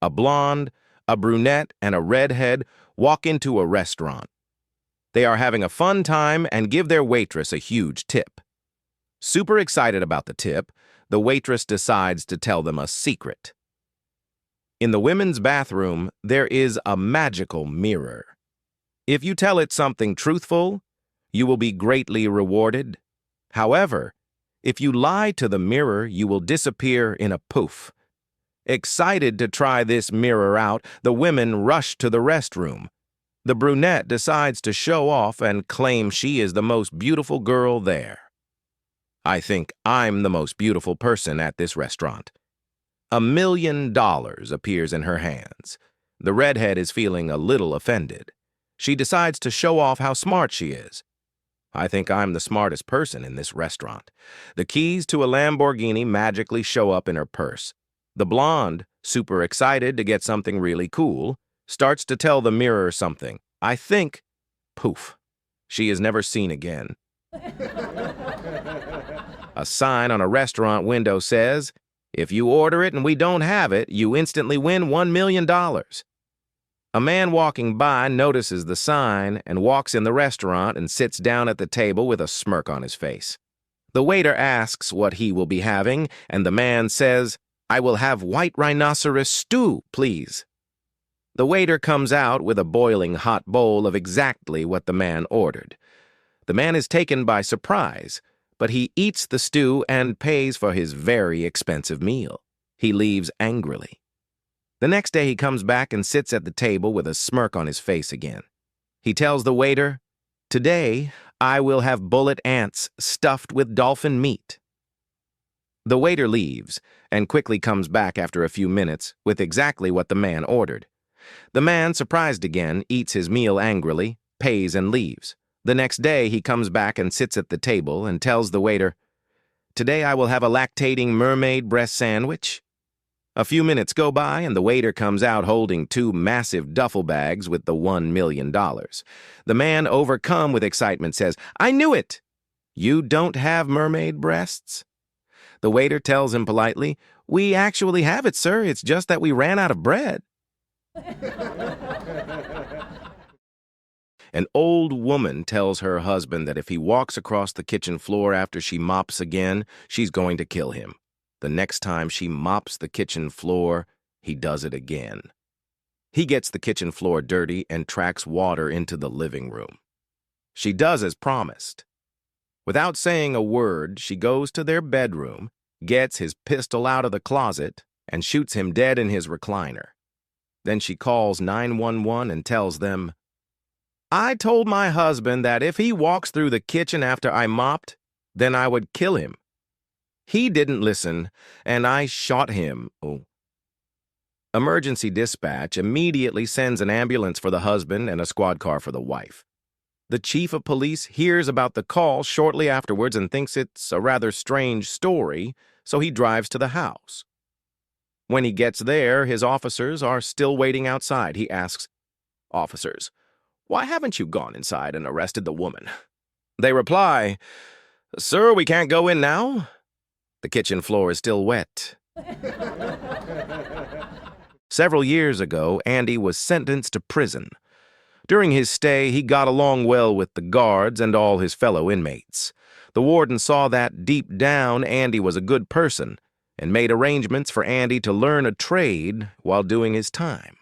A blonde, a brunette, and a redhead walk into a restaurant. They are having a fun time and give their waitress a huge tip. Super excited about the tip, the waitress decides to tell them a secret. In the women's bathroom, there is a magical mirror. If you tell it something truthful, you will be greatly rewarded. However, if you lie to the mirror, you will disappear in a poof. Excited to try this mirror out, the women rush to the restroom. The brunette decides to show off and claim she is the most beautiful girl there. I think I'm the most beautiful person at this restaurant. $1 million appears in her hands. The redhead is feeling a little offended. She decides to show off how smart she is. I think I'm the smartest person in this restaurant. The keys to a Lamborghini magically show up in her purse. The blonde, super excited to get something really cool, starts to tell the mirror something. I think, poof, she is never seen again. A sign on a restaurant window says, "If you order it and we don't have it, you instantly win $1 million. A man walking by notices the sign and walks in the restaurant and sits down at the table with a smirk on his face. The waiter asks what he will be having, and the man says, "I will have white rhinoceros stew, please." The waiter comes out with a boiling hot bowl of exactly what the man ordered. The man is taken by surprise, but he eats the stew and pays for his very expensive meal. He leaves angrily. The next day he comes back and sits at the table with a smirk on his face again. He tells the waiter, "Today I will have bullet ants stuffed with dolphin meat." The waiter leaves and quickly comes back after a few minutes with exactly what the man ordered. The man, surprised again, eats his meal angrily, pays and leaves. The next day he comes back and sits at the table and tells the waiter, "Today I will have a lactating mermaid breast sandwich." A few minutes go by and the waiter comes out holding 2 massive duffel bags with the $1 million. The man, overcome with excitement, says, "I knew it! You don't have mermaid breasts?" The waiter tells him politely, "We actually have it, sir. It's just that we ran out of bread." An old woman tells her husband that if he walks across the kitchen floor after she mops again, she's going to kill him. The next time she mops the kitchen floor, he does it again. He gets the kitchen floor dirty and tracks water into the living room. She does as promised. Without saying a word, she goes to their bedroom, gets his pistol out of the closet, and shoots him dead in his recliner. Then she calls 911 and tells them, "I told my husband that if he walks through the kitchen after I mopped, then I would kill him. He didn't listen, and I shot him." Emergency dispatch immediately sends an ambulance for the husband and a squad car for the wife. The chief of police hears about the call shortly afterwards and thinks it's a rather strange story, so he drives to the house. When he gets there, his officers are still waiting outside. He asks, "Officers, why haven't you gone inside and arrested the woman?" They reply, "Sir, we can't go in now. The kitchen floor is still wet." Several years ago, Andy was sentenced to prison. During his stay, he got along well with the guards and all his fellow inmates. The warden saw that deep down Andy was a good person and made arrangements for Andy to learn a trade while doing his time.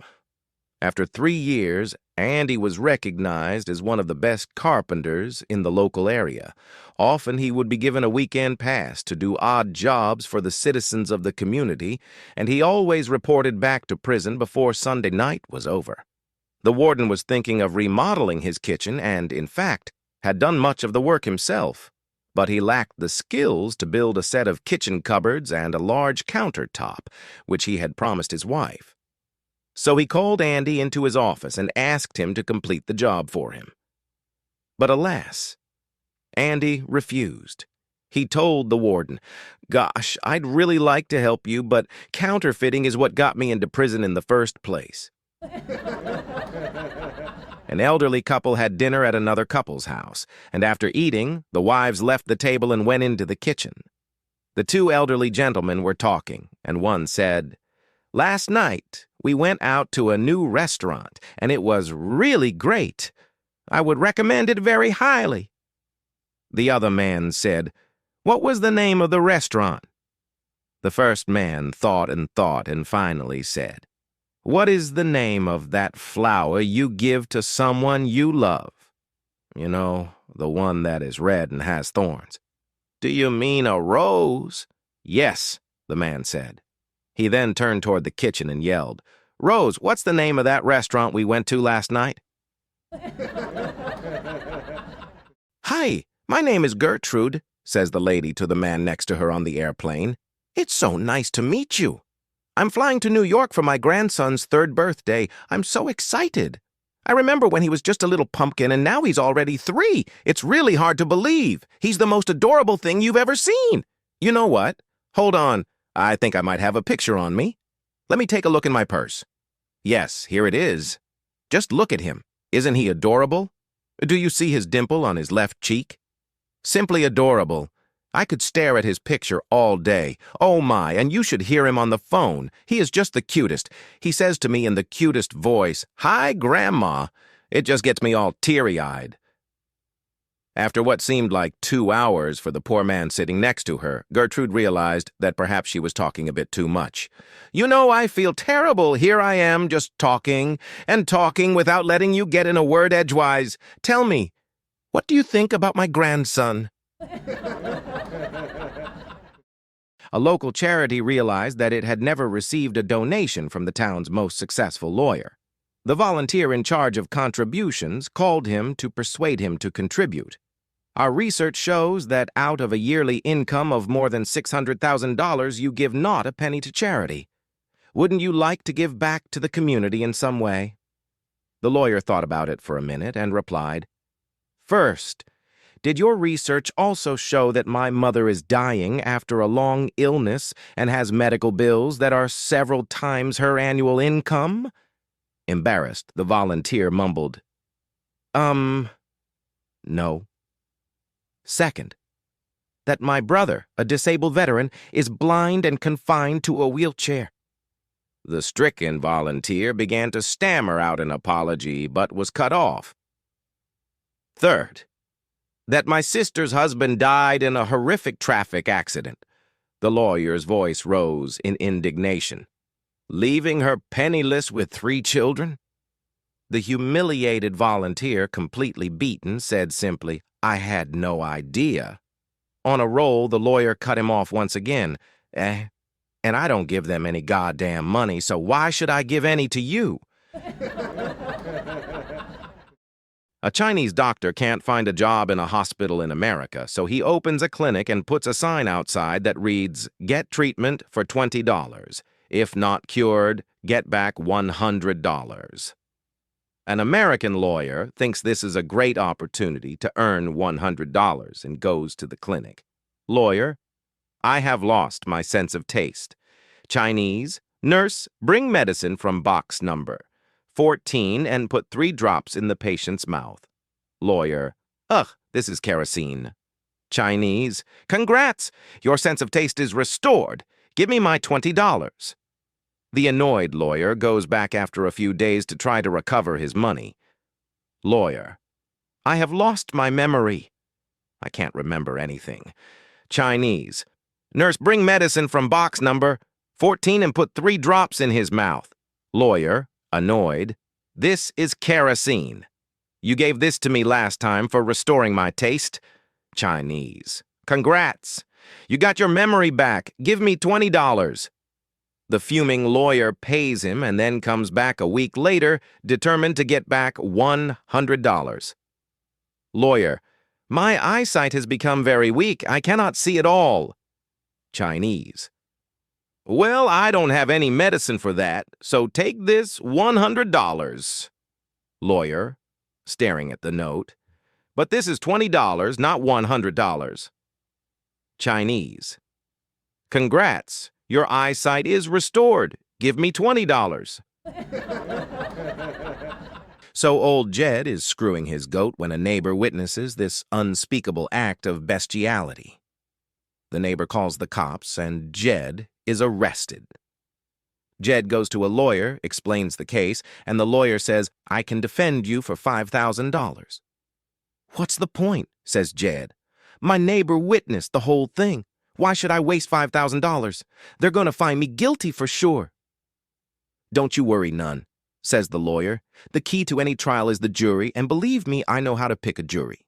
After 3 years, Andy was recognized as one of the best carpenters in the local area. Often he would be given a weekend pass to do odd jobs for the citizens of the community, and he always reported back to prison before Sunday night was over. The warden was thinking of remodeling his kitchen and, in fact, had done much of the work himself, but he lacked the skills to build a set of kitchen cupboards and a large countertop, which he had promised his wife. So he called Andy into his office and asked him to complete the job for him. But alas, Andy refused. He told the warden, "Gosh, I'd really like to help you, but counterfeiting is what got me into prison in the first place." An elderly couple had dinner at another couple's house, and after eating, the wives left the table and went into the kitchen. The 2 elderly gentlemen were talking, and one said, "Last night, We went out to a new restaurant, and it was really great. I would recommend it very highly." The other man said, "What was the name of the restaurant?" The first man thought and finally said, "What is the name of that flower you give to someone you love? You know, the one that is red and has thorns." "Do you mean a rose?" "Yes," the man said. He then turned toward the kitchen and yelled, "Rose, what's the name of that restaurant we went to last night?" "Hi, my name is Gertrude," says the lady to the man next to her on the airplane. "It's so nice to meet you. I'm flying to New York for my grandson's 3rd birthday. I'm so excited. I remember when he was just a little pumpkin, and now he's already 3. It's really hard to believe. He's the most adorable thing you've ever seen. You know what? Hold on. I think I might have a picture on me. Let me take a look in my purse. Yes, here it is. Just look at him. Isn't he adorable? Do you see his dimple on his left cheek? Simply adorable. I could stare at his picture all day. Oh my, and you should hear him on the phone. He is just the cutest. He says to me in the cutest voice, 'Hi, Grandma.' It just gets me all teary-eyed." After what seemed like 2 hours for the poor man sitting next to her, Gertrude realized that perhaps she was talking a bit too much. "You know, I feel terrible. Here I am, just talking and talking without letting you get in a word edgewise. Tell me, what do you think about my grandson?" A local charity realized that it had never received a donation from the town's most successful lawyer. The volunteer in charge of contributions called him to persuade him to contribute. "Our research shows that out of a yearly income of more than $600,000, you give not a penny to charity. Wouldn't you like to give back to the community in some way?" The lawyer thought about it for a minute and replied, "First, did your research also show that my mother is dying after a long illness and has medical bills that are several times her annual income?" Embarrassed, the volunteer mumbled, No. "Second, that my brother, a disabled veteran, is blind and confined to a wheelchair." The stricken volunteer began to stammer out an apology, but was cut off. "Third, that my sister's husband died in a horrific traffic accident." The lawyer's voice rose in indignation. "Leaving her penniless with 3 children?" The humiliated volunteer, completely beaten, said simply, "I had no idea." On a roll, the lawyer cut him off once again. And I don't give them any goddamn money, so why should I give any to you?" A Chinese doctor can't find a job in a hospital in America, so he opens a clinic and puts a sign outside that reads, "Get treatment for $20. If not cured, get back $100. An American lawyer thinks this is a great opportunity to earn $100 and goes to the clinic. Lawyer: "I have lost my sense of taste." Chinese: "Nurse, bring medicine from box number 14 and put 3 drops in the patient's mouth." Lawyer: "Ugh, this is kerosene." Chinese: "Congrats! Your sense of taste is restored. Give me my $20. The annoyed lawyer goes back after a few days to try to recover his money. Lawyer: "I have lost my memory. I can't remember anything." Chinese: "Nurse, bring medicine from box number 14 and put 3 drops in his mouth." Lawyer, annoyed: "This is kerosene. You gave this to me last time for restoring my taste." Chinese: "Congrats. You got your memory back. Give me $20. The fuming lawyer pays him and then comes back a week later, determined to get back $100. Lawyer: "My eyesight has become very weak. I cannot see at all." Chinese: "Well, I don't have any medicine for that, so take this $100. Lawyer, staring at the note: "But this is $20, not $100. Chinese: "Congrats. Your eyesight is restored. Give me $20. So old Jed is screwing his goat when a neighbor witnesses this unspeakable act of bestiality. The neighbor calls the cops, and Jed is arrested. Jed goes to a lawyer, explains the case, and the lawyer says, "I can defend you for $5,000. "What's the point?" says Jed. "My neighbor witnessed the whole thing. Why should I waste $5,000? They're going to find me guilty for sure." "Don't you worry none," says the lawyer. "The key to any trial is the jury, and believe me, I know how to pick a jury."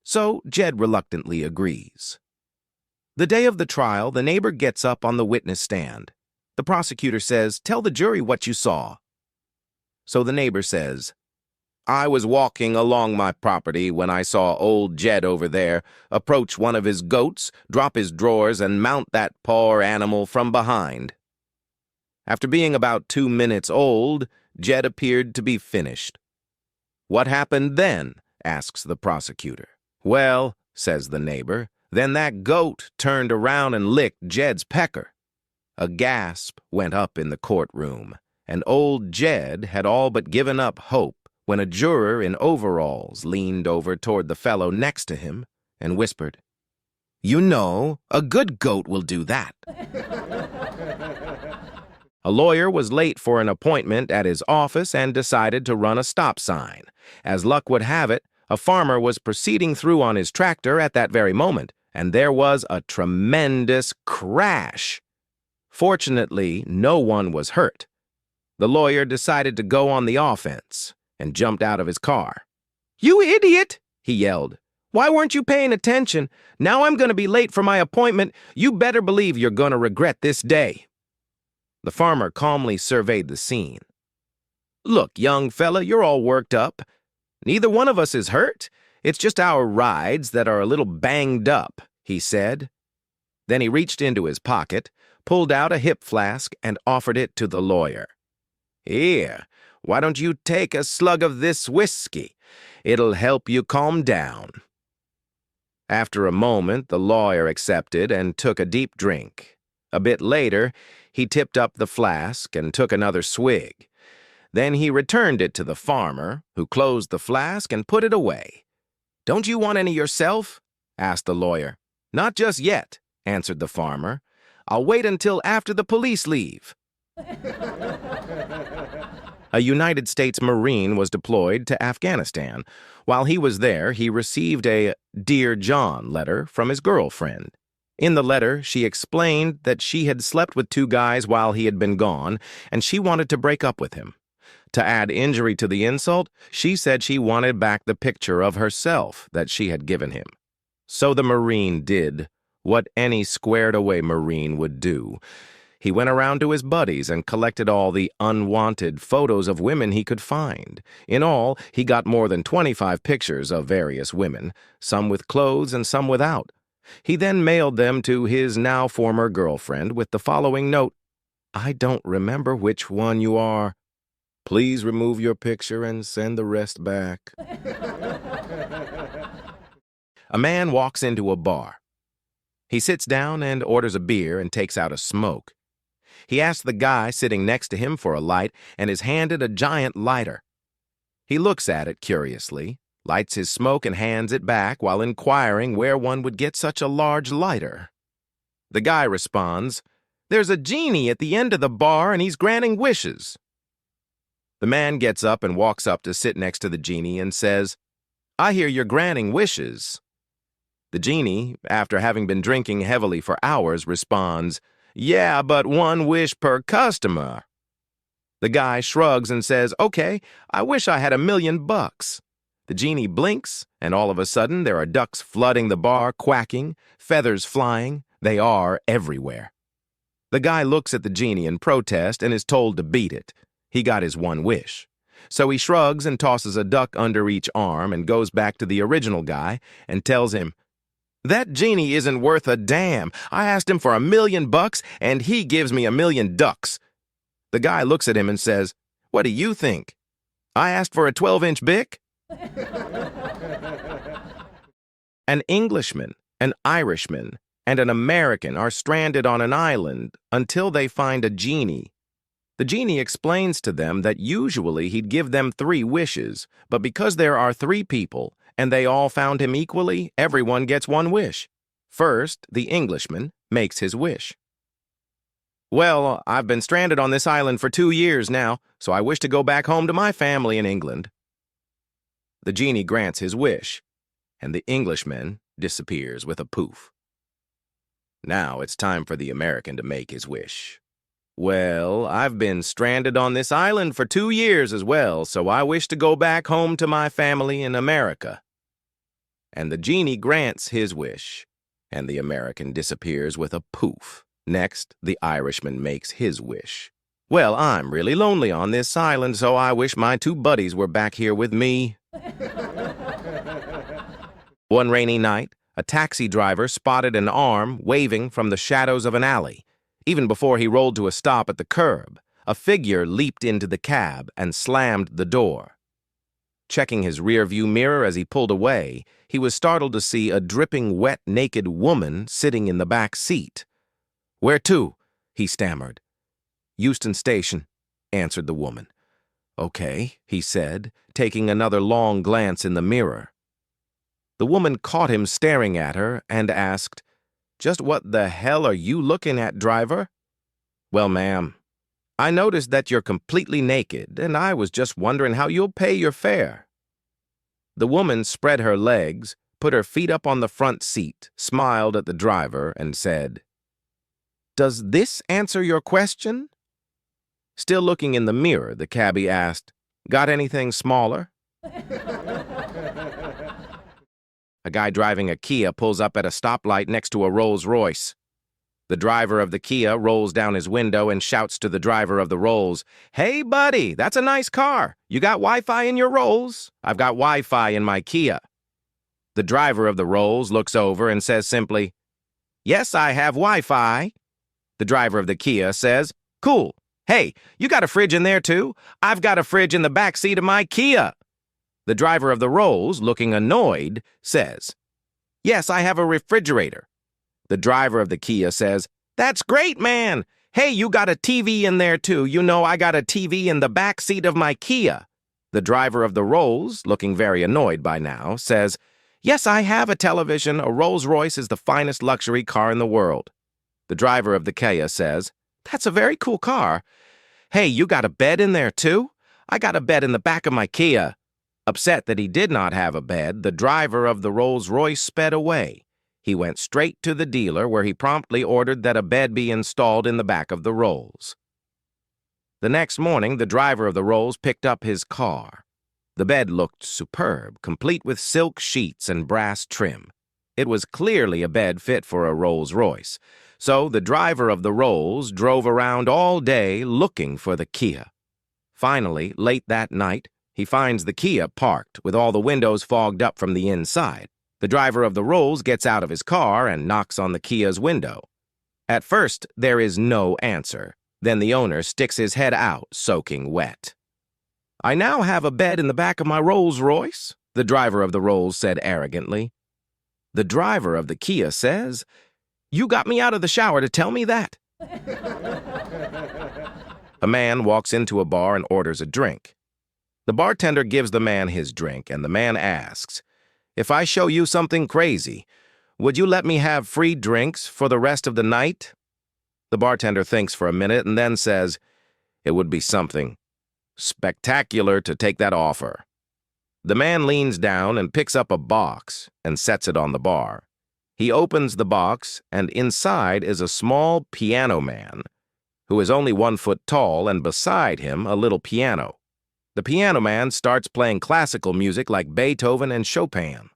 So Jed reluctantly agrees. The day of the trial, the neighbor gets up on the witness stand. The prosecutor says, "Tell the jury what you saw." So the neighbor says, "I was walking along my property when I saw old Jed over there approach one of his goats, drop his drawers, and mount that poor animal from behind. After being about 2 minutes old, Jed appeared to be finished." "What happened then?" asks the prosecutor. "Well," says the neighbor, "then that goat turned around and licked Jed's pecker." A gasp went up in the courtroom, and old Jed had all but given up hope when a juror in overalls leaned over toward the fellow next to him and whispered, "You know, a good goat will do that." A lawyer was late for an appointment at his office and decided to run a stop sign. As luck would have it, a farmer was proceeding through on his tractor at that very moment, and there was a tremendous crash. Fortunately, no one was hurt. The lawyer decided to go on the offense and jumped out of his car. "You idiot!" he yelled. "Why weren't you paying attention? Now I'm going to be late for my appointment. You better believe you're going to regret this day." The farmer calmly surveyed the scene. "Look, young fella, you're all worked up. Neither one of us is hurt. It's just our rides that are a little banged up," he said. Then he reached into his pocket, pulled out a hip flask, and offered it to the lawyer. "Here, why don't you take a slug of this whiskey? It'll help you calm down." After a moment, the lawyer accepted and took a deep drink. A bit later, he tipped up the flask and took another swig. Then he returned it to the farmer, who closed the flask and put it away. "Don't you want any yourself?" asked the lawyer. "Not just yet," answered the farmer. "I'll wait until after the police leave." A United States Marine was deployed to Afghanistan. While he was there, he received a "Dear John" letter from his girlfriend. In the letter, she explained that she had slept with 2 guys while he had been gone, and she wanted to break up with him. To add injury to the insult, she said she wanted back the picture of herself that she had given him. So the Marine did what any squared-away Marine would do. He went around to his buddies and collected all the unwanted photos of women he could find. In all, he got more than 25 pictures of various women, some with clothes and some without. He then mailed them to his now former girlfriend with the following note: "I don't remember which one you are. Please remove your picture and send the rest back." A man walks into a bar. He sits down and orders a beer and takes out a smoke. He asks the guy sitting next to him for a light and is handed a giant lighter. He looks at it curiously, lights his smoke and hands it back while inquiring where one would get such a large lighter. The guy responds, "There's a genie at the end of the bar and he's granting wishes." The man gets up and walks up to sit next to the genie and says, "I hear you're granting wishes." The genie, after having been drinking heavily for hours, responds, "Yeah, but 1 wish per customer." The guy shrugs and says, "Okay, I wish I had $1 million." The genie blinks, and all of a sudden there are ducks flooding the bar, quacking, feathers flying. They are everywhere. The guy looks at the genie in protest and is told to beat it. He got his 1 wish. So he shrugs and tosses a duck under each arm and goes back to the original guy and tells him, "That genie isn't worth a damn. I asked him for $1 million and he gives me 1 million ducks." The guy looks at him and says, "What do you think? I asked for a 12-inch bic?" An Englishman, an Irishman, and an American are stranded on an island until they find a genie. The genie explains to them that usually he'd give them 3 wishes, but because there are 3 people and they all found him equally, everyone gets 1 wish. First, the Englishman makes his wish. Well, I've been stranded on this island for 2 years now, so I wish to go back home to my family in England. The genie grants his wish, and the Englishman disappears with a poof. Now it's time for the American to make his wish. Well, I've been stranded on this island for 2 years as well, so I wish to go back home to my family in America. And the genie grants his wish, and the American disappears with a poof. Next, the Irishman makes his wish. Well, I'm really lonely on this island, so I wish my two buddies were back here with me. One rainy night, a taxi driver spotted an arm waving from the shadows of an alley. Even before he rolled to a stop at the curb, a figure leaped into the cab and slammed the door. Checking his rearview mirror as he pulled away, he was startled to see a dripping, wet, naked woman sitting in the back seat. "Where to?" he stammered. "Euston Station," answered the woman. "Okay," he said, taking another long glance in the mirror. The woman caught him staring at her and asked, "Just what the hell are you looking at, driver?" "Well, ma'am, I noticed that you're completely naked, and I was just wondering how you'll pay your fare." The woman spread her legs, put her feet up on the front seat, smiled at the driver, and said, "Does this answer your question?" Still looking in the mirror, the cabbie asked, "Got anything smaller?" A guy driving a Kia pulls up at a stoplight next to a Rolls-Royce. The driver of the Kia rolls down his window and shouts to the driver of the Rolls, "Hey, buddy, that's a nice car. You got Wi-Fi in your Rolls? I've got Wi-Fi in my Kia." The driver of the Rolls looks over and says simply, "Yes, I have Wi-Fi." The driver of the Kia says, "Cool. Hey, you got a fridge in there too? I've got a fridge in the back seat of my Kia." The driver of the Rolls, looking annoyed, says, "Yes, I have a refrigerator." The driver of the Kia says, "That's great, man. Hey, you got a TV in there too. You know I got a TV in the back seat of my Kia." The driver of the Rolls, looking very annoyed by now, says, "Yes, I have a television. A Rolls-Royce is the finest luxury car in the world." The driver of the Kia says, "That's a very cool car. Hey, you got a bed in there too? I got a bed in the back of my Kia." Upset that he did not have a bed, the driver of the Rolls-Royce sped away. He went straight to the dealer where he promptly ordered that a bed be installed in the back of the Rolls. The next morning, the driver of the Rolls picked up his car. The bed looked superb, complete with silk sheets and brass trim. It was clearly a bed fit for a Rolls-Royce, so the driver of the Rolls drove around all day looking for the Kia. Finally, late that night, he finds the Kia parked with all the windows fogged up from the inside. The driver of the Rolls gets out of his car and knocks on the Kia's window. At first, there is no answer. Then the owner sticks his head out, soaking wet. "I now have a bed in the back of my Rolls-Royce," the driver of the Rolls said arrogantly. The driver of the Kia says, "You got me out of the shower to tell me that." A man walks into a bar and orders a drink. The bartender gives the man his drink, and the man asks, "If I show you something crazy, would you let me have free drinks for the rest of the night?" The bartender thinks for a minute and then says, "It would be something spectacular to take that offer." The man leans down and picks up a box and sets it on the bar. He opens the box, and inside is a small piano man, who is only 1 foot tall, and beside him a little piano. The piano man starts playing classical music like Beethoven and Chopin.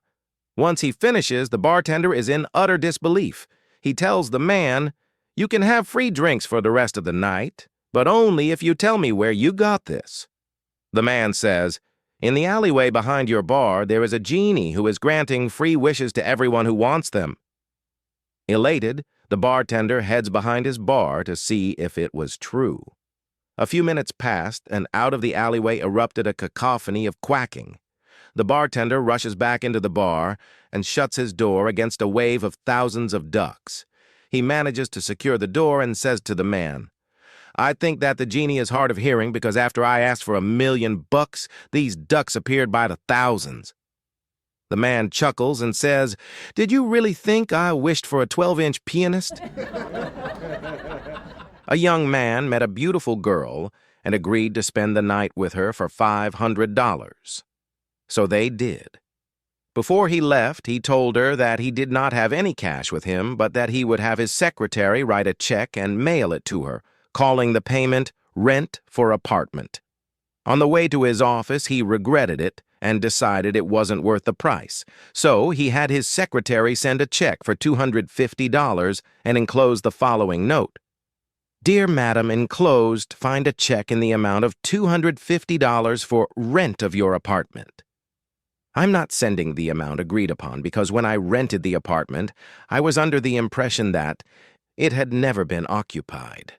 Once he finishes, the bartender is in utter disbelief. He tells the man, "You can have free drinks for the rest of the night, but only if you tell me where you got this." The man says, "In the alleyway behind your bar, there is a genie who is granting free wishes to everyone who wants them." Elated, the bartender heads behind his bar to see if it was true. A few minutes passed, and out of the alleyway erupted a cacophony of quacking. The bartender rushes back into the bar and shuts his door against a wave of thousands of ducks. He manages to secure the door and says to the man, "I think that the genie is hard of hearing because after I asked for $1,000,000, these ducks appeared by the thousands." The man chuckles and says, "Did you really think I wished for a 12-inch pianist?" A young man met a beautiful girl and agreed to spend the night with her for $500. So they did. Before he left, he told her that he did not have any cash with him, but that he would have his secretary write a check and mail it to her, calling the payment rent for apartment. On the way to his office, he regretted it and decided it wasn't worth the price. So he had his secretary send a check for $250 and enclose the following note. Dear Madam, enclosed, find a check in the amount of $250 for rent of your apartment. I'm not sending the amount agreed upon because when I rented the apartment, I was under the impression that it had never been occupied,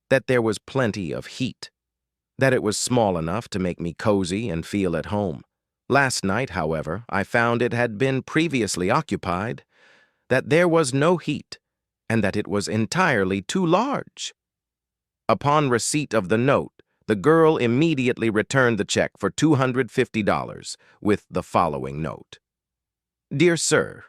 that there was plenty of heat, that it was small enough to make me cozy and feel at home. Last night, however, I found it had been previously occupied, that there was no heat, and that it was entirely too large. Upon receipt of the note, the girl immediately returned the check for $250 with the following note. Dear Sir,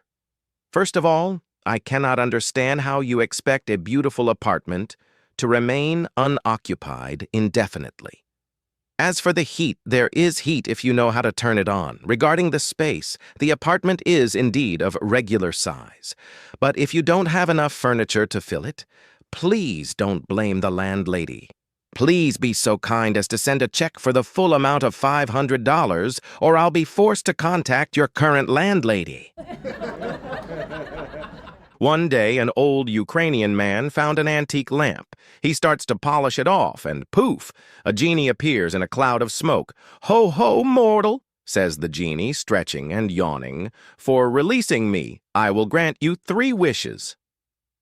first of all, I cannot understand how you expect a beautiful apartment to remain unoccupied indefinitely. As for the heat, there is heat if you know how to turn it on. Regarding the space, the apartment is indeed of regular size. But if you don't have enough furniture to fill it, please don't blame the landlady. Please be so kind as to send a check for the full amount of $500, or I'll be forced to contact your current landlady. One day, an old Ukrainian man found an antique lamp. He starts to polish it off, and poof, a genie appears in a cloud of smoke. Ho, ho, mortal, says the genie, stretching and yawning. For releasing me, I will grant you 3 wishes.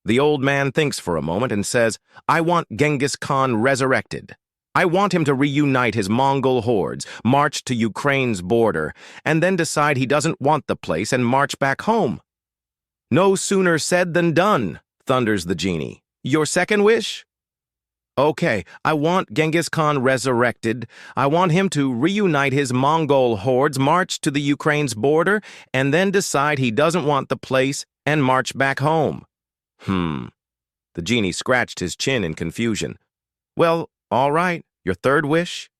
The old man thinks for a moment and says, I want Genghis Khan resurrected. I want him to reunite his Mongol hordes, march to Ukraine's border, and then decide he doesn't want the place and march back home. No sooner said than done, thunders the genie. Your second wish? Okay, I want Genghis Khan resurrected. I want him to reunite his Mongol hordes, march to the Ukraine's border, and then decide he doesn't want the place and march back home. The genie scratched his chin in confusion. Well, all right, your third wish?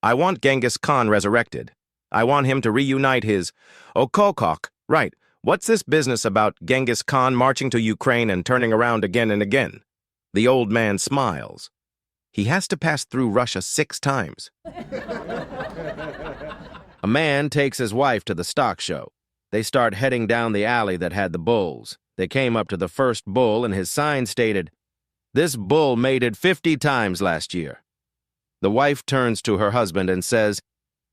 I want Genghis Khan resurrected. I want him to reunite his... Okokok, right. What's this business about Genghis Khan marching to Ukraine and turning around again and again? The old man smiles. He has to pass through Russia 6 times. A man takes his wife to the stock show. They start heading down the alley that had the bulls. They came up to the first bull, and his sign stated, This bull mated 50 times last year. The wife turns to her husband and says,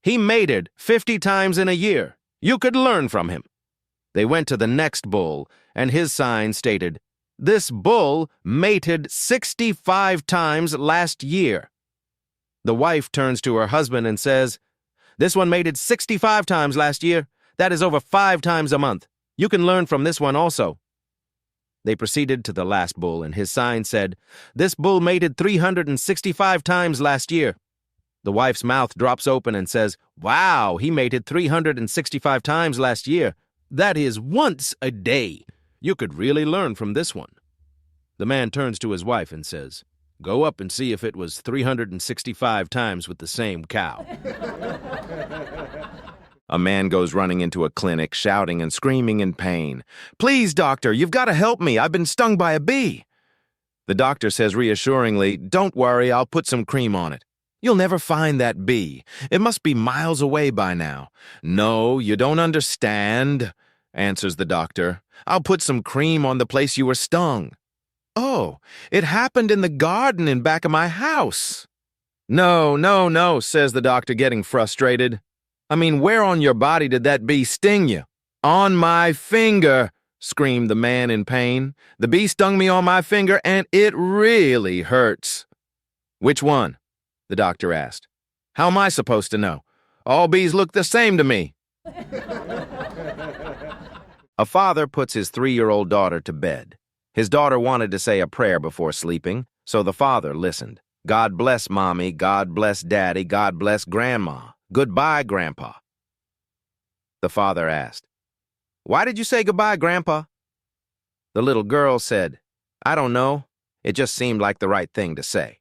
He mated 50 times in a year. You could learn from him. They went to the next bull, and his sign stated, This bull mated 65 times last year. The wife turns to her husband and says, This one mated 65 times last year. That is over 5 times a month. You can learn from this one also. They proceeded to the last bull, and his sign said, This bull mated 365 times last year. The wife's mouth drops open and says, Wow, he mated 365 times last year. That is once a day. You could really learn from this one. The man turns to his wife and says, Go up and see if it was 365 times with the same cow. A man goes running into a clinic, shouting and screaming in pain. Please, doctor, you've got to help me. I've been stung by a bee. The doctor says reassuringly, Don't worry, I'll put some cream on it. You'll never find that bee. It must be miles away by now. No, you don't understand, answers the doctor. I'll put some cream on the place you were stung. Oh, it happened in the garden in back of my house. No, says the doctor, getting frustrated. I mean, where on your body did that bee sting you? On my finger, screamed the man in pain. The bee stung me on my finger, and it really hurts. Which one? The doctor asked. How am I supposed to know? All bees look the same to me. A father puts his 3-year-old daughter to bed. His daughter wanted to say a prayer before sleeping, so the father listened. God bless Mommy, God bless Daddy, God bless Grandma. Goodbye, Grandpa. The father asked, Why did you say goodbye, Grandpa? The little girl said, I don't know. It just seemed like the right thing to say.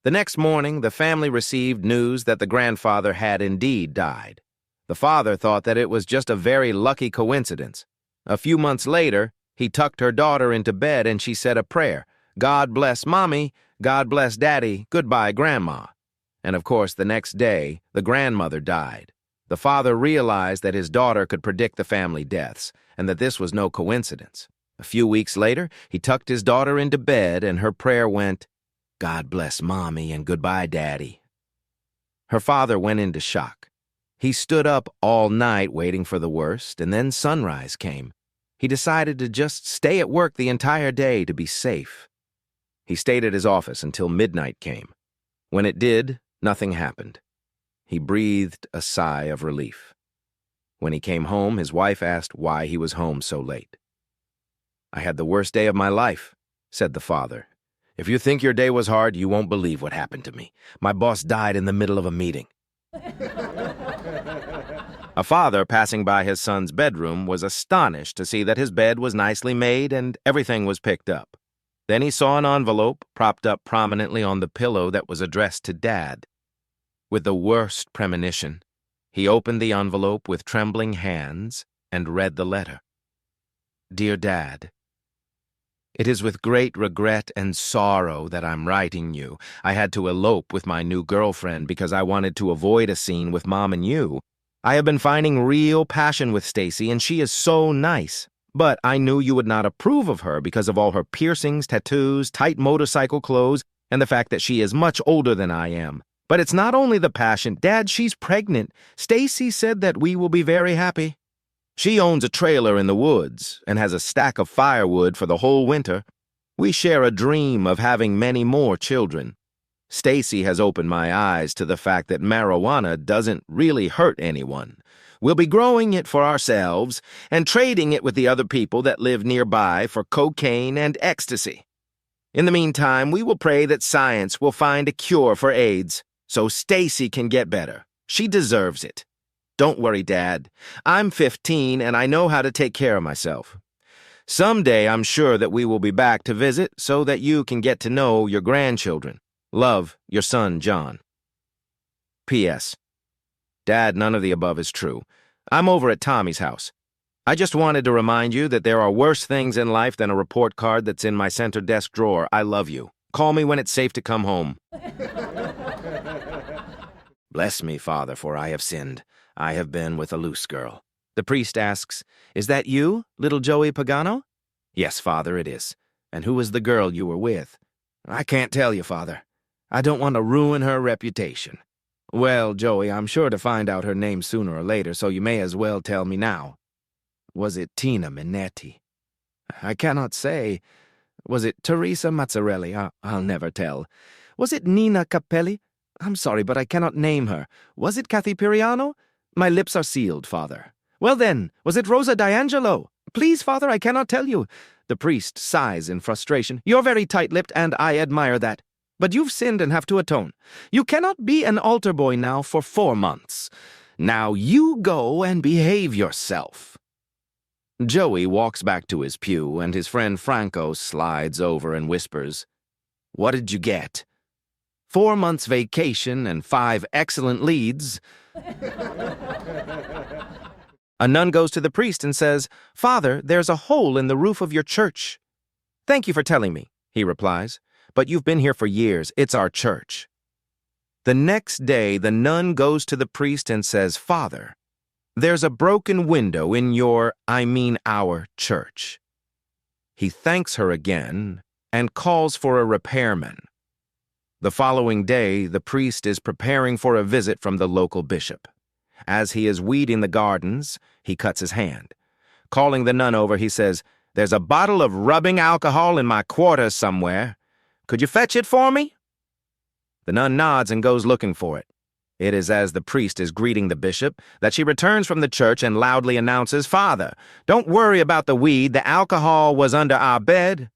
The next morning, the family received news that the grandfather had indeed died. The father thought that it was just a very lucky coincidence. A few months later, he tucked her daughter into bed and she said a prayer. God bless Mommy, God bless Daddy, goodbye Grandma. And of course, the next day, the grandmother died. The father realized that his daughter could predict the family deaths, and that this was no coincidence. A few weeks later, he tucked his daughter into bed and her prayer went, God bless Mommy and goodbye Daddy. Her father went into shock. He stood up all night waiting for the worst, and then sunrise came. He decided to just stay at work the entire day to be safe. He stayed at his office until midnight came. When it did, nothing happened. He breathed a sigh of relief. When he came home, his wife asked why he was home so late. I had the worst day of my life, said the father. If you think your day was hard, you won't believe what happened to me. My boss died in the middle of a meeting. A father passing by his son's bedroom was astonished to see that his bed was nicely made and everything was picked up. Then he saw an envelope propped up prominently on the pillow that was addressed to Dad. With the worst premonition, he opened the envelope with trembling hands and read the letter. Dear Dad, it is with great regret and sorrow that I'm writing you. I had to elope with my new girlfriend because I wanted to avoid a scene with Mom and you. I have been finding real passion with Stacy, and she is so nice. But I knew you would not approve of her because of all her piercings, tattoos, tight motorcycle clothes, and the fact that she is much older than I am. But it's not only the passion. Dad, she's pregnant. Stacy said that we will be very happy. She owns a trailer in the woods and has a stack of firewood for the whole winter. We share a dream of having many more children. Stacy has opened my eyes to the fact that marijuana doesn't really hurt anyone. We'll be growing it for ourselves and trading it with the other people that live nearby for cocaine and ecstasy. In the meantime, we will pray that science will find a cure for AIDS so Stacy can get better. She deserves it. Don't worry, Dad. I'm 15 and I know how to take care of myself. Someday I'm sure that we will be back to visit so that you can get to know your grandchildren. Love, your son, John. P.S. Dad, none of the above is true. I'm over at Tommy's house. I just wanted to remind you that there are worse things in life than a report card that's in my center desk drawer. I love you. Call me when it's safe to come home. Bless me, Father, for I have sinned. I have been with a loose girl. The priest asks, Is that you, little Joey Pagano? Yes, Father, it is. And who is the girl you were with? I can't tell you, Father. I don't want to ruin her reputation. Well, Joey, I'm sure to find out her name sooner or later, so you may as well tell me now. Was it Tina Minetti? I cannot say. Was it Teresa Mazzarelli? I'll never tell. Was it Nina Capelli? I'm sorry, but I cannot name her. Was it Kathy Piriano? My lips are sealed, Father. Well then, was it Rosa D'Angelo? Please, Father, I cannot tell you. The priest sighs in frustration. You're very tight-lipped, and I admire that. But you've sinned and have to atone. You cannot be an altar boy now for 4 months. Now you go and behave yourself. Joey walks back to his pew, and his friend Franco slides over and whispers, What did you get? 4 months vacation and 5 excellent leads. A nun goes to the priest and says, Father, there's a hole in the roof of your church. Thank you for telling me, he replies. But you've been here for years. It's our church. The next day, the nun goes to the priest and says, Father, there's a broken window in our church. He thanks her again and calls for a repairman. The following day, the priest is preparing for a visit from the local bishop. As he is weeding the gardens, he cuts his hand. Calling the nun over, he says, There's a bottle of rubbing alcohol in my quarters somewhere. Could you fetch it for me? The nun nods and goes looking for it. It is as the priest is greeting the bishop that she returns from the church and loudly announces, Father, don't worry about the weed. The alcohol was under our bed.